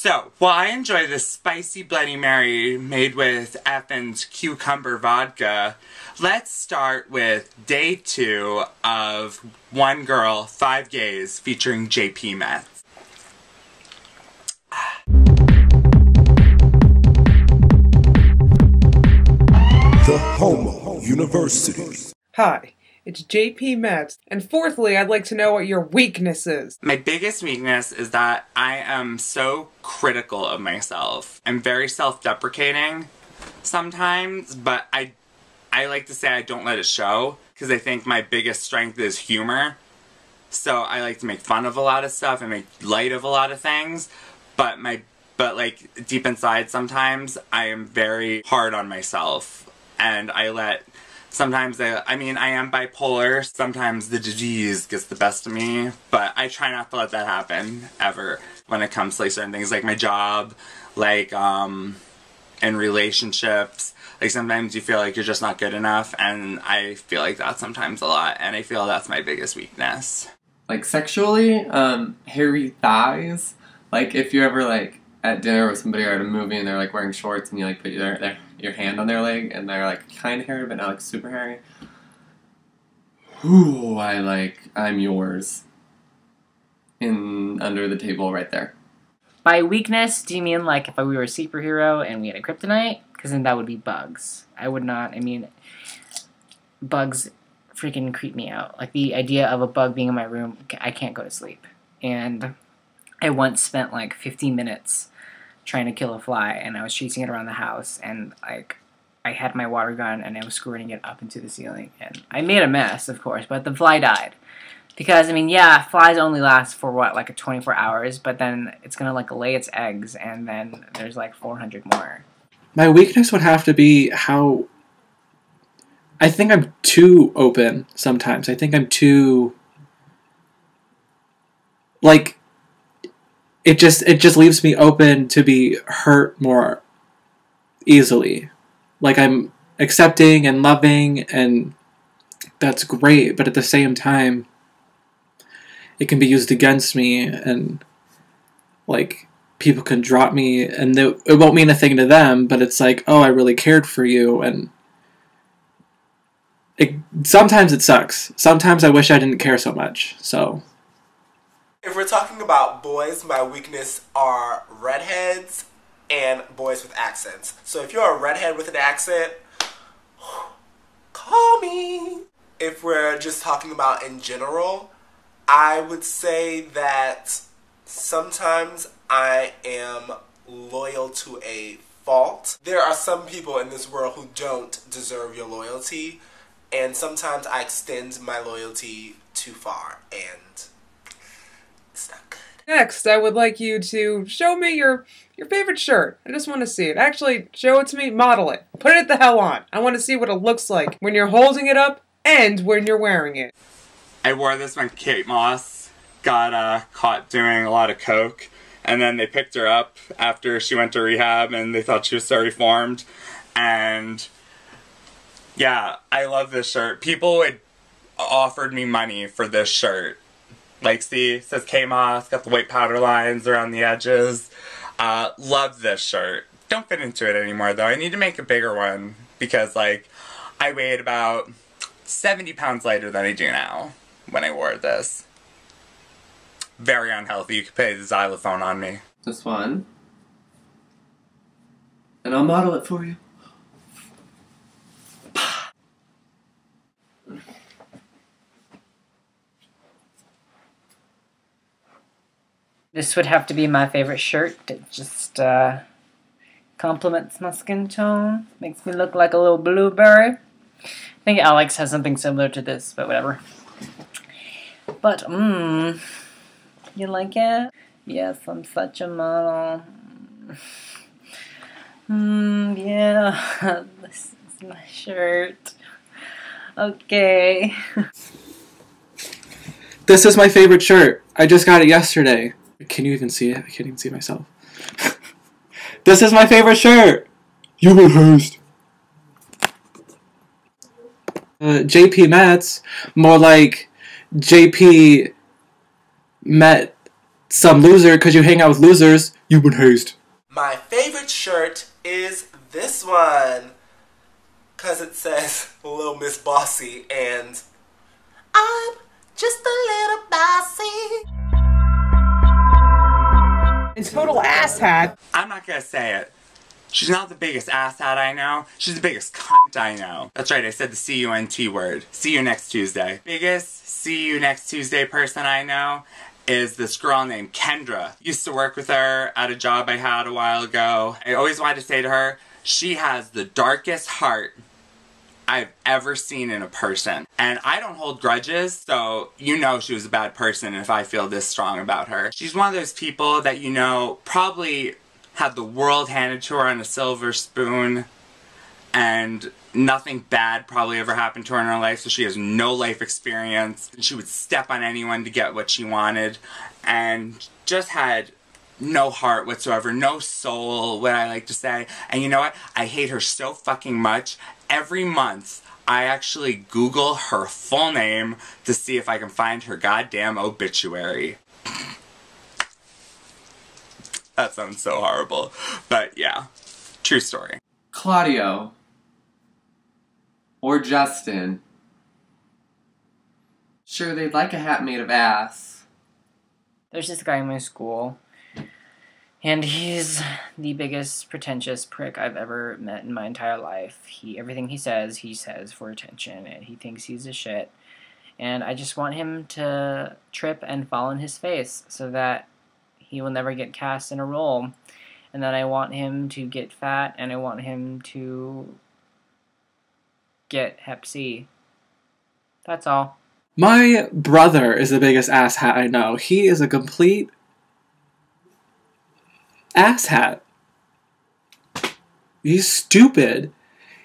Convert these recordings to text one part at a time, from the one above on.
So, while I enjoy this spicy Bloody Mary made with effing cucumber vodka, let's start with day 2 of One Girl, 5 Gays featuring JP Metz. The Homo University. Hi, it's JP Metz, and fourthly, I'd like to know what your weakness is. My biggest weakness is that I am so critical of myself. I'm very self-deprecating sometimes, but I like to say I don't let it show, because I think my biggest strength is humor. So I like to make fun of a lot of stuff and make light of a lot of things, but like deep inside sometimes I am very hard on myself, and sometimes I am bipolar. Sometimes the disease gets the best of me, but I try not to let that happen ever when it comes to like certain things like my job, like in relationships. Like sometimes you feel like you're just not good enough, and I feel like that sometimes a lot, and I feel that's my biggest weakness. Like sexually, hairy thighs. Like if you're ever like at dinner with somebody or at a movie and they're like wearing shorts and you like put your hand on their leg and they're like kind of hairy but not like super hairy. Ooh, I'm yours. Under the table right there. By weakness, do you mean like if we were a superhero and we had a kryptonite? Because then that would be bugs. Bugs freaking creep me out. Like the idea of a bug being in my room, I can't go to sleep. And I once spent like 15 minutes trying to kill a fly, and I was chasing it around the house, and like I had my water gun and I was squirting it up into the ceiling, and I made a mess, of course, but the fly died. Because, yeah, flies only last for, what, like 24 hours, but then it's gonna, like, lay its eggs, and then there's, like, 400 more. My weakness would have to be how... I think I'm too open sometimes. I think I'm too... Like, it just leaves me open to be hurt more easily. Like, I'm accepting and loving, and that's great, but at the same time, it can be used against me, and, like, people can drop me, and it won't mean a thing to them, but it's like, oh, I really cared for you, and sometimes it sucks. Sometimes I wish I didn't care so much, so... If we're talking about boys, my weakness are redheads and boys with accents. So if you're a redhead with an accent, call me. If we're just talking about in general, I would say that sometimes I am loyal to a fault. There are some people in this world who don't deserve your loyalty, and sometimes I extend my loyalty too far, and it's not good. Next, I would like you to show me your favorite shirt. I just want to see it. Actually, show it to me, model it. Put it the hell on. I want to see what it looks like when you're holding it up and when you're wearing it. I wore this when Kate Moss got caught doing a lot of coke, and then they picked her up after she went to rehab, and they thought she was so reformed. And yeah, I love this shirt. People had offered me money for this shirt. Like, see, it says Kate Moss, got the white powder lines around the edges. Love this shirt. Don't fit into it anymore, though. I need to make a bigger one, because, like, I weighed about 70 pounds lighter than I do now when I wore this. Very unhealthy. You could play the xylophone on me. This one. And I'll model it for you. This would have to be my favorite shirt. It just complements my skin tone. Makes me look like a little blueberry. I think Alex has something similar to this, but whatever. But, you like it? Yes, I'm such a model. Yeah, this is my shirt. Okay. This is my favorite shirt. I just got it yesterday. Can you even see it? I can't even see myself. This is my favorite shirt! You will host. JP Metz, more like JP met some loser because you hang out with losers. You've been hazed. My favorite shirt is this one. Because it says Little Miss Bossy and I'm just a little bossy. And total asshat. I'm not gonna say it. She's not the biggest asshat I know. She's the biggest cunt I know. That's right, I said the C-U-N-T word. See you next Tuesday. Biggest see you next Tuesday person I know is this girl named Kendra. Used to work with her at a job I had a while ago. I always wanted to say to her, she has the darkest heart I've ever seen in a person. And I don't hold grudges, so you know she was a bad person if I feel this strong about her. She's one of those people that you know probably had the world handed to her on a silver spoon and nothing bad probably ever happened to her in her life, so she has no life experience. She would step on anyone to get what she wanted and just had no heart whatsoever, no soul, what I like to say. And you know what? I hate her so fucking much. Every month, I actually Google her full name to see if I can find her goddamn obituary. That sounds so horrible. But yeah, true story. Claudio or Justin. Sure, they'd like a hat made of ass. There's this guy in my school, and he's the biggest pretentious prick I've ever met in my entire life. Everything he says for attention, and he thinks he's a shit. And I just want him to trip and fall on his face so that he will never get cast in a role. And then I want him to get fat, and I want him to get Hep C. That's all. My brother is the biggest asshat I know. He is a complete asshat. He's stupid.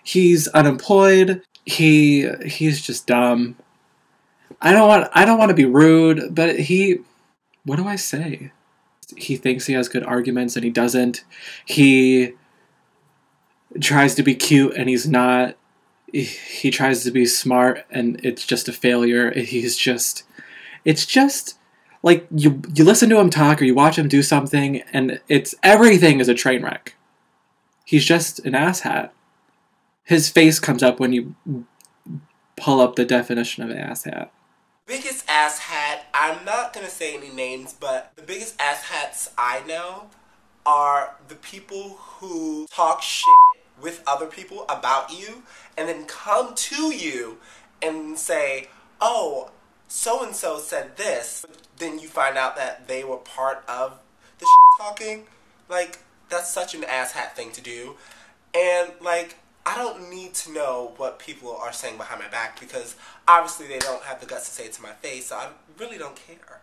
He's unemployed. He's just dumb. I don't want to be rude, but what do I say? He thinks he has good arguments and he doesn't. He tries to be cute and he's not. He tries to be smart and it's just a failure. It's just like you listen to him talk or you watch him do something and everything is a train wreck. He's just an asshat. His face comes up when you pull up the definition of an asshat. Biggest asshat, I'm not going to say any names, but the biggest asshats I know are the people who talk shit with other people about you and then come to you and say, oh, so-and-so said this. But then you find out that they were part of the shit talking. Like, that's such an asshat thing to do. And, like, I don't need to know what people are saying behind my back because obviously they don't have the guts to say it to my face, so I really don't care.